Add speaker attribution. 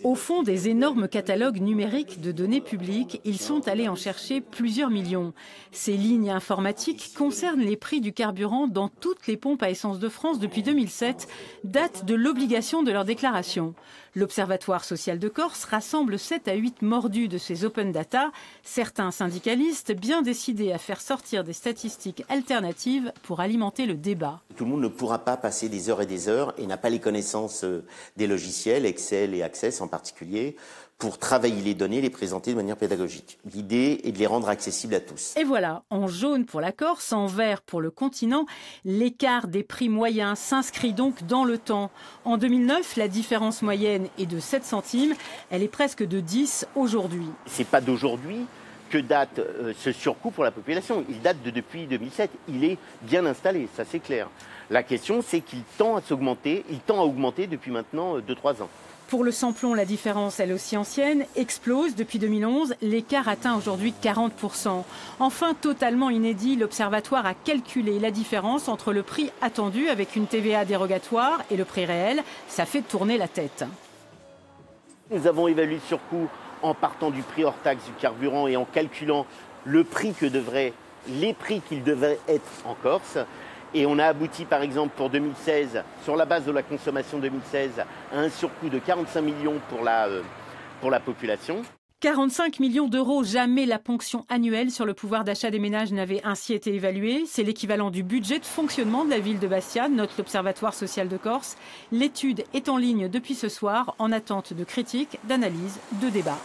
Speaker 1: Au fond des énormes catalogues numériques de données publiques, ils sont allés en chercher plusieurs millions. Ces lignes informatiques concernent les prix du carburant dans toutes les pompes à essence de France depuis 2007, date de l'obligation de leur déclaration. L'Observatoire social de Corse rassemble 7 à 8 mordus de ces open data, certains syndicalistes bien décidés à faire sortir des statistiques alternatives pour alimenter le débat.
Speaker 2: Tout le monde ne pourra pas passer des heures et des heures et n'a pas les connaissances des logiciels, Excel et Access en particulier, pour travailler les données et les présenter de manière pédagogique. L'idée est de les rendre accessibles à tous.
Speaker 1: Et voilà, en jaune pour la Corse, en vert pour le continent, l'écart des prix moyens s'inscrit donc dans le temps. En 2009, la différence moyenne est de 7 centimes, elle est presque de 10 aujourd'hui.
Speaker 2: C'est pas d'aujourd'hui que date ce surcoût pour la population. Il date de depuis 2007. Il est bien installé, ça c'est clair. La question, c'est qu'il tend à s'augmenter, il tend à augmenter depuis maintenant 2-3 ans.
Speaker 1: Pour le samplon, la différence, elle aussi ancienne, explose depuis 2011. L'écart atteint aujourd'hui 40%. Enfin, totalement inédit, l'Observatoire a calculé la différence entre le prix attendu avec une TVA dérogatoire et le prix réel. Ça fait tourner la tête.
Speaker 2: Nous avons évalué le surcoût en partant du prix hors taxe du carburant et en calculant les prix qu'il devrait être en Corse. Et on a abouti, par exemple, pour 2016, sur la base de la consommation 2016, à un surcoût de 45 millions pour la population.
Speaker 1: 45 millions d'euros, jamais la ponction annuelle sur le pouvoir d'achat des ménages n'avait ainsi été évaluée. C'est l'équivalent du budget de fonctionnement de la ville de Bastia, note l'Observatoire social de Corse. L'étude est en ligne depuis ce soir, en attente de critiques, d'analyses, de débats.